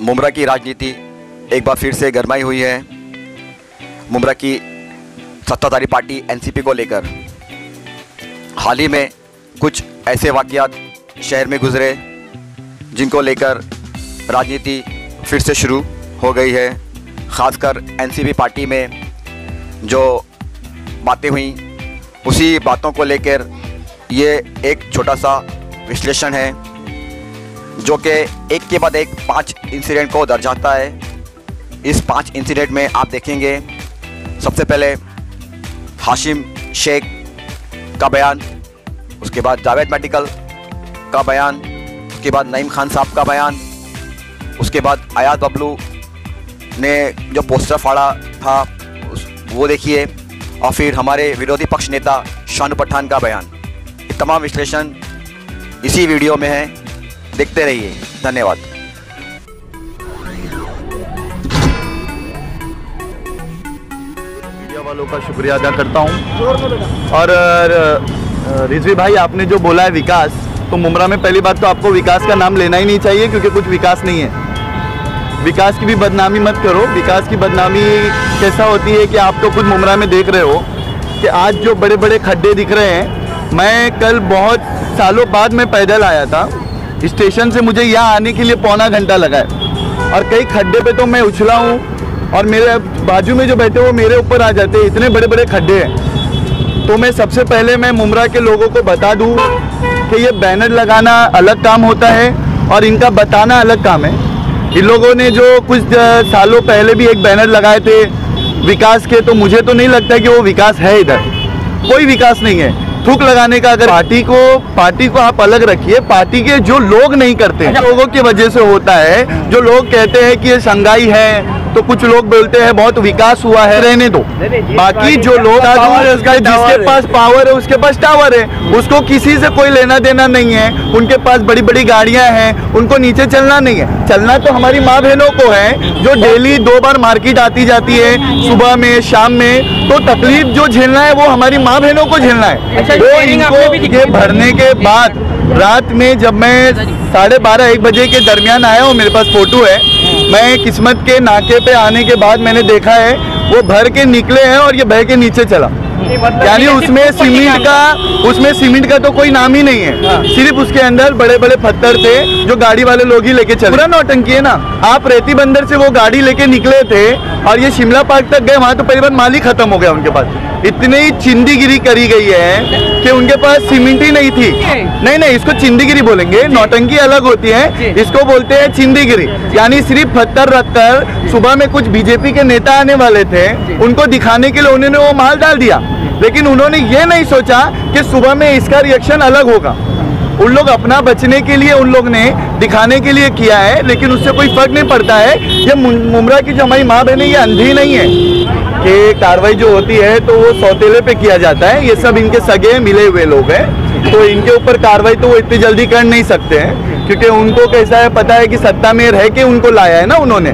मुमरा की राजनीति एक बार फिर से गरमाई हुई है। मुमरा की सत्ताधारी पार्टी एनसीपी को लेकर हाल ही में कुछ ऐसे वाक़यात शहर में गुजरे जिनको लेकर राजनीति फिर से शुरू हो गई है। ख़ासकर एनसीपी पार्टी में जो बातें हुई उसी बातों को लेकर ये एक छोटा सा विश्लेषण है जो कि एक के बाद एक 5 इंसिडेंट को दर्शाता है। इस 5 इंसिडेंट में आप देखेंगे, सबसे पहले हाशिम शेख का बयान, उसके बाद जावेद मेडिकल का बयान, उसके बाद नईम खान साहब का बयान, उसके बाद आयात बबलू ने जो पोस्टर फाड़ा था वो देखिए, और फिर हमारे विरोधी पक्ष नेता शानू पठान का बयान। ये तमाम विश्लेषण इसी वीडियो में है, देखते रहिए। धन्यवाद। मीडिया वालों का शुक्रिया अदा करता हूं। और रिजवी भाई, आपने जो बोला है विकास, तो मुमरा में पहली बात तो आपको विकास का नाम लेना ही नहीं चाहिए क्योंकि कुछ विकास नहीं है। विकास की भी बदनामी मत करो। विकास की बदनामी कैसा होती है कि आप तो खुद मुमरा में देख रहे हो कि आज जो बड़े बड़े खड्डे दिख रहे हैं। मैं कल बहुत सालों बाद में पैदल आया था, स्टेशन से मुझे यहाँ आने के लिए पौना घंटा लगा है, और कई खड्डे पे तो मैं उछला हूँ और मेरे बाजू में जो बैठे वो मेरे ऊपर आ जाते हैं, इतने बड़े बड़े खड्डे हैं। तो मैं सबसे पहले मैं मुमरा के लोगों को बता दूँ कि ये बैनर लगाना अलग काम होता है और इनका बताना अलग काम है। इन लोगों ने जो कुछ सालों पहले भी एक बैनर लगाए थे विकास के, तो मुझे तो नहीं लगता कि वो विकास है। इधर कोई विकास नहीं है। थूक लगाने का अगर पार्टी को आप अलग रखिए। पार्टी के जो लोग नहीं करते, लोगों की वजह से होता है। जो लोग कहते हैं कि ये संगाई है, तो कुछ लोग बोलते हैं बहुत विकास हुआ है, रहने दो। बाकी जो लोग जिसके पास पावर है उसके पास टावर है, उसको किसी से कोई लेना देना नहीं है। उनके पास बड़ी बड़ी गाड़ियां हैं, उनको नीचे चलना नहीं है। चलना तो हमारी माँ बहनों को है जो डेली 2 बार मार्केट आती जाती है, सुबह में शाम में। तो तकलीफ जो झेलना है वो हमारी माँ बहनों को झेलना है। तो इनको ये भरने के बाद रात में जब मैं 12:30-1 बजे के दरमियान आया हूँ, मेरे पास फोटो है, मैं किस्मत के नाके पे आने के बाद मैंने देखा है वो भर के निकले हैं और ये बह के नीचे चला। यानी उसमें सीमेंट का तो कोई नाम ही नहीं है। सिर्फ उसके अंदर बड़े बड़े पत्थर थे जो गाड़ी वाले लोग ही लेके चले। पूरा नौटंकी है ना। आप रेती बंदर से वो गाड़ी लेके निकले थे और ये शिमला पार्क तक गए, वहां तो पहली बार माल ही खत्म हो गया उनके पास। इतनी चिंदीगिरी करी गई है कि उनके पास सीमेंट ही नहीं थी। नहीं, इसको चिंदीगिरी बोलेंगे, नौटंकी अलग होती है, इसको बोलते हैं चिंदीगिरी। यानी सिर्फ पत्थर रखकर सुबह में कुछ बीजेपी के नेता आने वाले थे, उनको दिखाने के लिए उन्होंने वो माल डाल दिया, लेकिन उन्होंने ये नहीं सोचा कि सुबह में इसका रिएक्शन अलग होगा। उन लोग अपना बचने के लिए उन लोग ने दिखाने के लिए किया है, लेकिन उससे कोई फर्क नहीं पड़ता है। ये मुमरा की जो हमारी माँ बहनें, ये अंधी नहीं है कि कार्रवाई जो होती है तो वो सौतेले पे किया जाता है। ये सब इनके सगे मिले हुए लोग हैं, तो इनके ऊपर कार्रवाई तो वो इतनी जल्दी कर नहीं सकते हैं, क्योंकि उनको कैसा है पता है कि सत्ता में रह के उनको लाया है ना उन्होंने,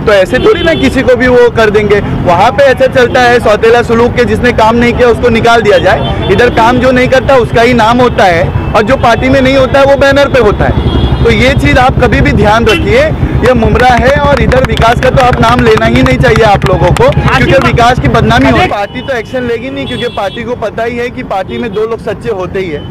तो ऐसे थोड़ी ना किसी को भी वो कर देंगे। वहाँ पे ऐसा चलता है सौतेला सुलूक के, जिसने काम नहीं किया उसको निकाल दिया जाए। इधर काम जो नहीं करता उसका ही नाम होता है, और जो पार्टी में नहीं होता है वो बैनर पे होता है। तो ये चीज़ आप कभी भी ध्यान रखिए। ये मुमरा है और इधर विकास का तो आप नाम लेना ही नहीं चाहिए आप लोगों को, क्योंकि विकास की बदनामी हो। पार्टी तो एक्शन लेगी नहीं, क्योंकि पार्टी को पता ही है कि पार्टी में 2 लोग सच्चे होते ही है,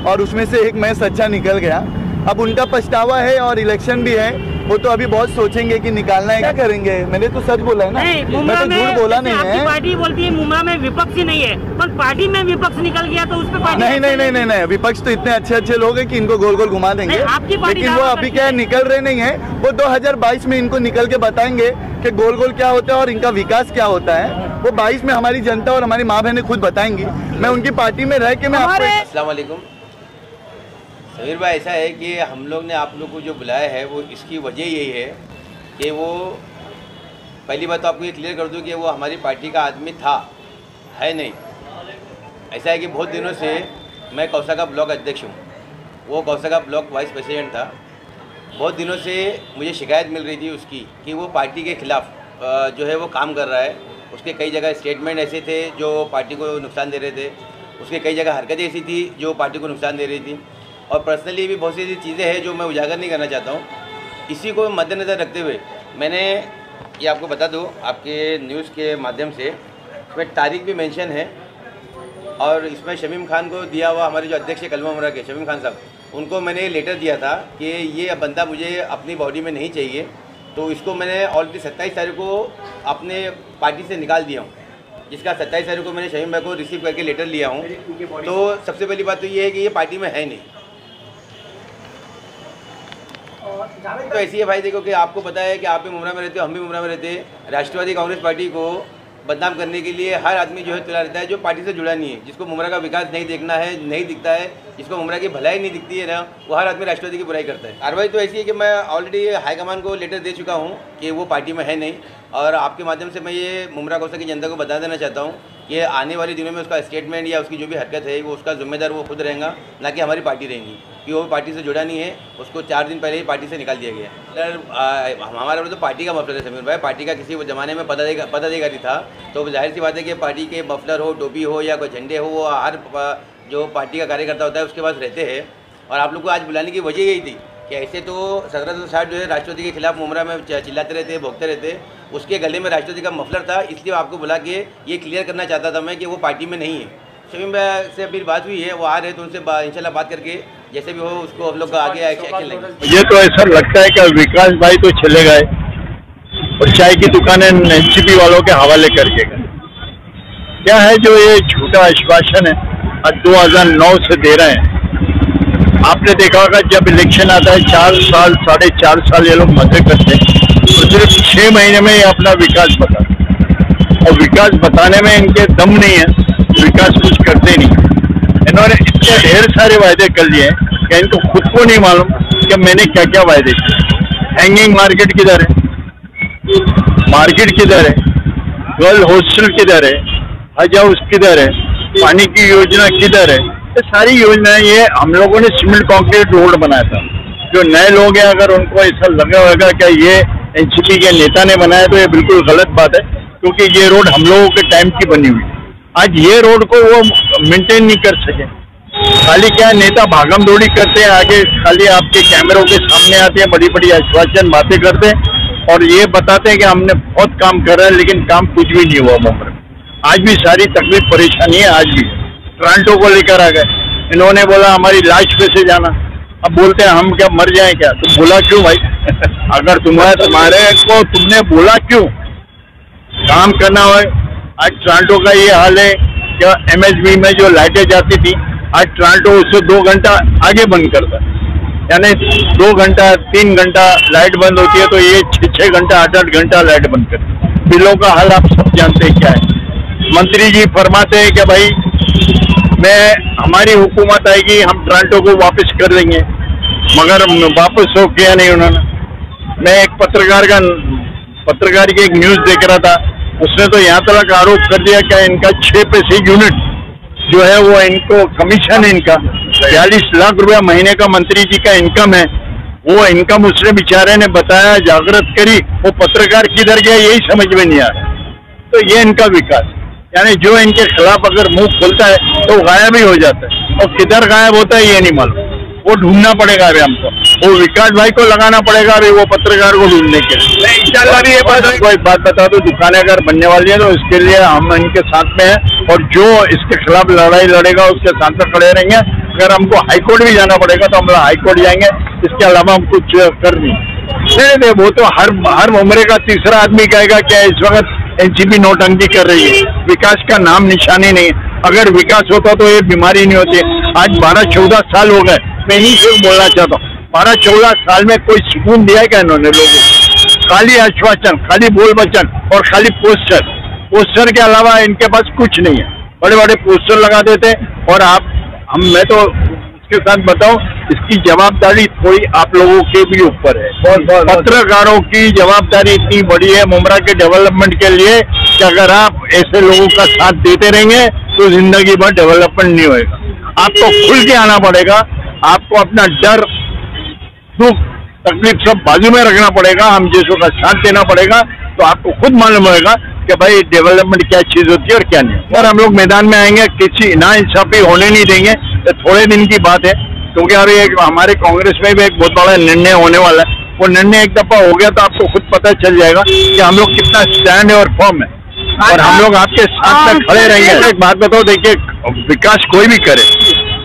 और उसमें से एक मैं सच्चा निकल गया। अब उनका पछतावा है और इलेक्शन भी है, वो तो अभी बहुत सोचेंगे कि निकालना है, क्या करेंगे। मैंने तो सच बोला है ना, मैं तो झूठ बोला नहीं है। पार्टी बोलती है मुमरा में विपक्ष ही नहीं है, पर पार्टी में विपक्ष निकल गया तो उस पर पार्टी नहीं, विपक्ष तो इतने अच्छे लोग हैं कि इनको गोल गोल घुमा देंगे। लेकिन वो अभी क्या निकल रहे नहीं है, वो 2022 में इनको निकल के बताएंगे कि गोल गोल क्या होता है और इनका विकास क्या होता है। वो 22 में हमारी जनता और हमारी माँ बहनें खुद बताएंगी। मैं उनकी पार्टी में रह के मैं आपको। अस्सलाम वालेकुम समीर भाई, ऐसा है कि हम लोग ने आप लोग को जो बुलाया है वो इसकी वजह यही है कि वो पहली बात तो आपको ये क्लियर कर दूं कि वो हमारी पार्टी का आदमी था, है नहीं। ऐसा है कि बहुत दिनों से मैं कौसा का ब्लॉक अध्यक्ष हूँ, वो कौसा का ब्लॉक वाइस प्रेसिडेंट था। बहुत दिनों से मुझे शिकायत मिल रही थी उसकी कि वो पार्टी के ख़िलाफ़ जो है वो काम कर रहा है। उसके कई जगह स्टेटमेंट ऐसे थे जो पार्टी को नुकसान दे रहे थे, उसके कई जगह हरकतें ऐसी थी जो पार्टी को नुकसान दे रही थी, और पर्सनली भी बहुत सी ऐसी चीज़ें हैं जो मैं उजागर नहीं करना चाहता हूँ। इसी को मद्देनज़र रखते हुए मैंने ये आपको बता दूँ, आपके न्यूज़ के माध्यम से इसमें तारीख भी मेंशन है और इसमें शमीम खान को दिया हुआ, हमारे जो अध्यक्ष है कलमा मुमरा के शमीम खान साहब, उनको मैंने लेटर दिया था कि ये बंदा मुझे अपनी बॉडी में नहीं चाहिए, तो इसको मैंने ऑलरेडी 27 तारीख को अपने पार्टी से निकाल दिया हूँ, जिसका 27 तारीख को मैंने शमीम भाई को रिसीव करके लेटर लिया हूँ। तो सबसे पहली बात तो ये है कि ये पार्टी में है नहीं। तो ऐसी है भाई, देखो कि आपको पता है कि आप भी मुमरा में रहते हो, हम भी मुमरा में रहते हैं। राष्ट्रवादी कांग्रेस पार्टी को बदनाम करने के लिए हर आदमी जो है तुला रहता है, जो पार्टी से जुड़ा नहीं है, जिसको मुमरा का विकास नहीं देखना है, नहीं दिखता है, जिसको मुमरा की भलाई नहीं दिखती है ना, वो हर आदमी राष्ट्रवादी की बुराई करता है। कार्रवाई तो ऐसी है कि मैं ऑलरेडी हाईकमान को लेटर दे चुका हूँ कि वो पार्टी में है नहीं, और आपके माध्यम से मैं ये मुमरा कौसा की जनता को बता देना चाहता हूँ कि आने वाले दिनों में उसका स्टेटमेंट या उसकी जो भी हरकत है वो उसका जिम्मेदार वो खुद रहेगा, ना कि हमारी पार्टी रहेंगी, कि वो पार्टी से जुड़ा नहीं है। उसको 4 दिन पहले ही पार्टी से निकाल दिया गया है। हमारा तो पार्टी का मफलर है समीर भाई, पार्टी का किसी ज़माने में पदाधिकारी था, तो जाहिर सी बात है कि पार्टी के मफलर हो, टोपी हो या कोई झंडे हो, वो हर जो पार्टी का कार्यकर्ता होता है उसके पास रहते हैं। और आप लोग को आज बुलाने की वजह यही थी कि ऐसे तो 1760 जो है राष्ट्रवादी के खिलाफ मुमरा में चिल्लाते रहते, भोगते रहते, उसके गले में राष्ट्रवादी का मफलर था, इसलिए आपको बुला के ये क्लियर करना चाहता था मैं कि वो पार्टी में नहीं है। शमीम भाई से अभी बात हुई है, वो आ रहे तो उनसे इंशाल्लाह बात करके जैसे भी हो उसको हम लोग का आगे एक्शन लेंगे। ये तो ऐसा लगता है कि विकास भाई तो चले गए और चाय की दुकानें एनसीपी वालों के हवाले करके गए। क्या है जो ये झूठा आश्वासन है आज 2009 से दे रहे हैं। आपने देखा होगा जब इलेक्शन आता है 4 साल 4.5 साल ये लोग मजे करते हैं, तो सिर्फ 6 महीने में ये अपना विकास बताते, और विकास बताने में इनके दम नहीं है, विकास कुछ करते नहीं। इन्होंने इतने ढेर सारे वायदे कर लिए कि इनको खुद को नहीं मालूम कि मैंने क्या क्या वायदे किए। हैंगिंग मार्केट किधर है, मार्केट किधर है, गर्ल हॉस्टल किधर है, हज हाउस किधर है, पानी की योजना किधर है, ये सारी योजनाएं ये हम लोगों ने सीमेंट कंक्रीट रोड बनाया था। जो नए लोग हैं अगर उनको ऐसा लगा होगा कि ये एनसीपी के नेता ने बनाया तो ये बिल्कुल गलत बात है, क्योंकि ये रोड हम लोगों के टाइम की बनी हुई है। आज ये रोड को वो मेंटेन नहीं कर सके। खाली क्या नेता भागम दौड़ी करते हैं, आगे खाली आपके कैमरों के सामने आते हैं, बड़ी बड़ी आश्वासन बातें करते हैं और ये बताते हैं कि हमने बहुत काम कर रहे हैं, लेकिन काम कुछ भी नहीं हुआ मुमरा में। आज भी सारी तकलीफ परेशानी है। आज भी टोरंटो को लेकर आ गए, इन्होंने बोला हमारी लाश पे से जाना, अब बोलते हैं हम क्या मर जाएं क्या। तुम बोला क्यों भाई अगर तुम्हारे को तुमने बोला क्यों, काम करना हो। आज टोरंटो का ये हाल है कि एमएसबी में जो लाइटें जाती थी, आज टोरंटो उससे 2 घंटा आगे बंद करता है, यानी 2 घंटा 3 घंटा लाइट बंद होती है, तो ये 6 घंटा 8 घंटा लाइट बंद करती है। बिलों का हाल आप सब जानते हैं क्या है। मंत्री जी फरमाते हैं कि भाई हमारी हुकूमत आएगी हम टोरंटो को वापस कर देंगे, मगर वापस हो किया नहीं उन्होंने। मैं एक पत्रकार की एक न्यूज़ देख रहा था, उसने तो यहाँ तक आरोप कर दिया कि इनका 6 पैसे यूनिट जो है वो इनको कमीशन है, इनका 42 लाख रुपया महीने का मंत्री जी का इनकम है, वो इनकम उसने बेचारे ने बताया, जागृत करी, वो पत्रकार किधर गया यही समझ में नहीं आ रहा। तो ये इनका विकास, यानी जो इनके खिलाफ अगर मुंह खोलता है तो गायब ही हो जाता है, और किधर गायब होता है ये नहीं मालूम। वो ढूंढना पड़ेगा अभी हमको, वो विकास भाई को लगाना पड़ेगा अभी वो पत्रकार को ढूंढने के लिए। इंशाल्लाह भी ये बात बता दो, दुकानें अगर बनने वाली है तो इसके लिए हम इनके साथ में हैं, और जो इसके खिलाफ लड़ाई लड़ेगा उसके साथ में खड़े रहेंगे। अगर हमको हाईकोर्ट भी जाना पड़ेगा तो हम हाईकोर्ट जाएंगे, इसके अलावा हम कुछ कर नहीं। वो तो हर उम्र का तीसरा आदमी कहेगा क्या इस वक्त एनसीपी नोटंकी कर रही है, विकास का नाम निशानी नहीं। अगर विकास होता तो ये बीमारी नहीं होती। आज 12-14 साल हो गए, मैं ही सिर्फ बोलना चाहता हूँ, 12-14 साल में कोई सुकून दिया है क्या इन्होंने लोगों को? खाली आश्वासन, खाली बोल वचन और खाली पोस्टर के अलावा इनके पास कुछ नहीं है। बड़े बड़े पोस्टर लगा देते और मैं तो इसके साथ बताऊं, इसकी जवाबदारी थोड़ी आप लोगों के भी ऊपर है। पत्रकारों की जवाबदारी इतनी बड़ी है मुमरा के डेवलपमेंट के लिए कि अगर आप ऐसे लोगों का साथ देते रहेंगे तो जिंदगी भर डेवलपमेंट नहीं होएगा। आपको खुल के आना पड़ेगा, आपको अपना डर दुख तकलीफ सब बाजू में रखना पड़ेगा, हम जैसों का साथ देना पड़ेगा, तो आपको खुद मालूम होगा कि भाई डेवलपमेंट क्या चीज होती है और क्या नहीं। अगर हम लोग मैदान में आएंगे, किसी नाइंसाफी होने नहीं देंगे, तो थोड़े दिन की बात है, क्योंकि अभी हमारे कांग्रेस में भी एक बहुत बड़ा निर्णय होने वाला है। वो निर्णय एक दफा हो गया तो आपको खुद पता चल जाएगा कि हम लोग कितना स्टैंड है और फॉर्म है, और हम लोग आपके साथ में खड़े रहेंगे। एक बात बताओ, देखिए विकास कोई भी करे,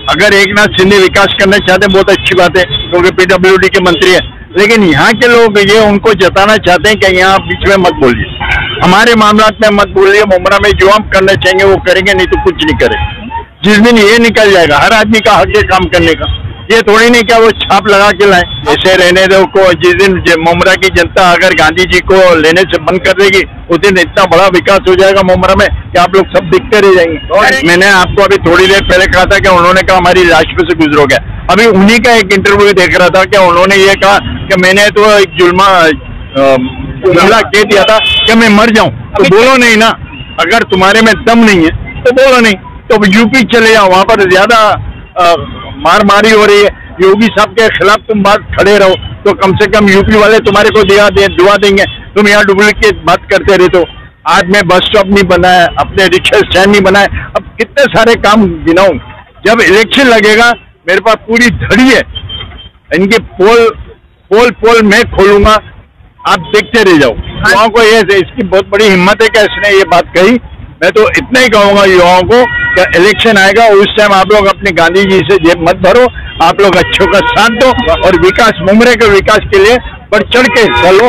अगर एकनाथ शिंदे विकास करना चाहते हैं बहुत अच्छी बात है, क्योंकि पीडब्ल्यूडी के मंत्री है, लेकिन यहाँ के लोग ये उनको जताना चाहते हैं कि यहाँ बीच में मत बोलिए, हमारे मामलात में मत बोलिए, मुमरा में जो हम करना चाहेंगे वो करेंगे, नहीं तो कुछ नहीं करेंगे। जिस दिन ये निकल जाएगा, हर आदमी का हक है काम करने का, ये थोड़ी नहीं क्या वो छाप लगा के लाए, ऐसे रहने दो को। जिस दिन मुमरा की जनता अगर गांधी जी को लेने से बंद कर देगी, उस दिन इतना बड़ा विकास हो जाएगा मुमरा में कि आप लोग सब दिखते रह जाएंगे। और मैंने आपको अभी थोड़ी देर पहले कहा था कि उन्होंने कहा हमारी लाश पे से गुजरोगे, अभी उन्हीं का एक इंटरव्यू देख रहा था कि उन्होंने ये कहा कि मैंने तो एक जुमला कह दिया था कि मैं मर जाऊं, तो बोलो नहीं ना, अगर तुम्हारे में दम नहीं है तो बोलो नहीं, तो यूपी चले जाओ, वहां पर ज्यादा मार मारी हो रही है, योगी साहब के खिलाफ तुम बात खड़े रहो, तो कम से कम यूपी वाले तुम्हारे को दुआ देंगे। तुम यहाँ डुप्लीकेट बात करते रहते हो, आज में बस स्टॉप नहीं बनाया, अपने रिक्शा स्टैंड नहीं बनाए, अब कितने सारे काम गिनाऊं। जब इलेक्शन लगेगा मेरे पास पूरी धड़ी है, इनके पोल मैं खोलूंगा, आप देखते रह जाओ। युवाओं को ये इसकी बहुत बड़ी हिम्मत है कि इसने ये बात कही। मैं तो इतना ही कहूंगा युवाओं को कि इलेक्शन आएगा उस टाइम आप लोग अपने गांधी जी से जेब मत भरो, आप लोग अच्छों का साथ दो और विकास, मुमरे के विकास के लिए बढ़ चढ़ के चलो।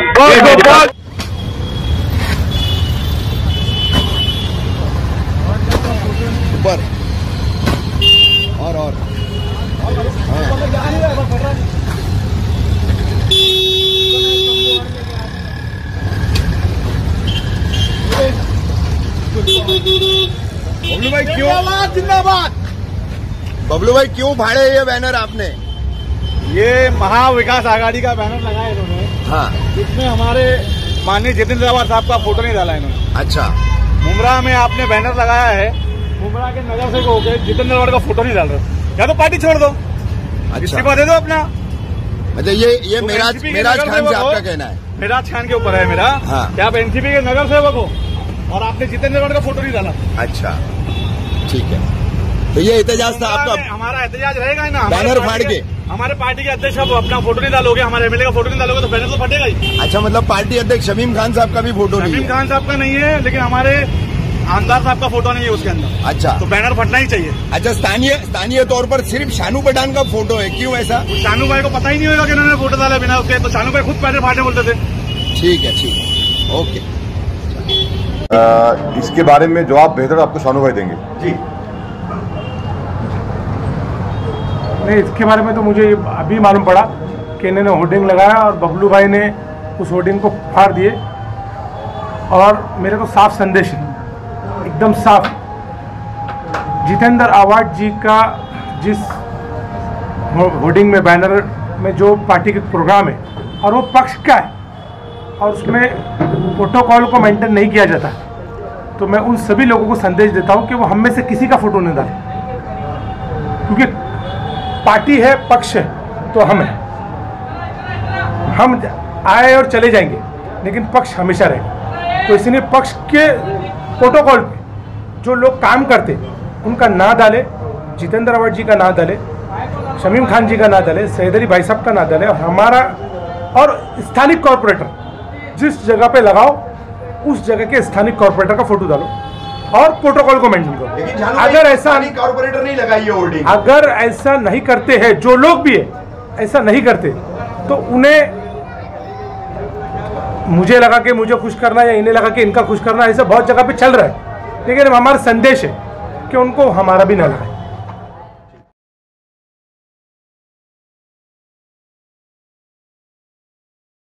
ऊपर और बबलू भाई क्यों जिंदाबाद? बबलू भाई क्यों फाड़े ये बैनर आपने? ये महाविकास आघाड़ी का बैनर लगाया इन्होंने। हाँ, इसमें हमारे माननीय जितेंद्र रावत साहब का फोटो नहीं डाला इन्होंने। अच्छा, मुमरा में आपने बैनर लगाया है, मुमरा के नगर से होके जितेंद्र रावत का फोटो नहीं डाल रहे, या तो पार्टी छोड़ दो, इस्तीफा दे दो अपना। अच्छा, ये तो मेराज खान से आपका कहना है? मेराज खान के ऊपर है मेरा। हाँ, क्या आप एनसीपी के नगर सेवक हो और आपने जितेंद्र रावत का फोटो नहीं डाला? अच्छा, ठीक है, तो ये एहतजाज था आपका? हमारा एहतजाज रहेगा ना, बैनर फाड़ के। हमारे पार्टी के अध्यक्ष आप अपना फोटो नहीं डालोगे, हमारे एमएलए का फोटो नहीं डालोगे तो बैनर तो फटेगा ही। अच्छा, मतलब पार्टी अध्यक्ष शमीम खान साहब का भी फोटो नहीं है? शमीम खान साहब का नहीं है, लेकिन हमारे आमदार साहब का फोटो नहीं है उसके अंदर। अच्छा, तो बैनर फटना ही चाहिए। अच्छा, स्थानीय तौर पर सिर्फ शानू पठान का फोटो है, क्यों ऐसा? शानू भाई को पता ही नहीं होगा कि उन्होंने फोटो डाला बिना उसके, तो शानू भाई खुद बैनर फाड़ने बोलते थे। ठीक है, ओके। इसके बारे में जवाब बेहतर आपको शानू भाई देंगे। जी नहीं, इसके बारे में तो मुझे अभी मालूम पड़ा कि इन्होंने होर्डिंग लगाया और बबलू भाई ने उस होर्डिंग को फाड़ दिए, और मेरे को साफ संदेश है, एकदम साफ, जितेंद्र आवाड जी का जिस होर्डिंग में, बैनर में जो पार्टी के प्रोग्राम है और वो पक्ष का है और उसमें प्रोटोकॉल को मेंटेन नहीं किया जाता, तो मैं उन सभी लोगों को संदेश देता हूं कि वो हम में से किसी का फोटो नहीं डाले, क्योंकि पार्टी है, पक्ष है, तो हम आए और चले जाएंगे, लेकिन पक्ष हमेशा रहेगा। तो इसलिए पक्ष के प्रोटोकॉल पे जो लोग काम करते उनका ना डाले, जितेंद्र रावत जी का ना डाले, शमीम खान जी का ना डाले, सैदरी भाई साहब का ना डाले, और हमारा और स्थानिक कॉरपोरेटर जिस जगह पे लगाओ उस जगह के स्थानिक कॉरपोरेटर का फोटो डालो और प्रोटोकॉल को मेंटेन करो। लेकिन अगर ऐसा कॉर्पोरेटर नहीं लगाई होर्डिंग, अगर ऐसा नहीं करते हैं, जो लोग भी है ऐसा नहीं करते, तो उन्हें, मुझे लगा कि मुझे खुश करना या इन्हें लगा कि इनका खुश करना, ऐसा बहुत जगह पे चल रहा है, लेकिन हमारा संदेश है कि उनको हमारा भी ना लगाए।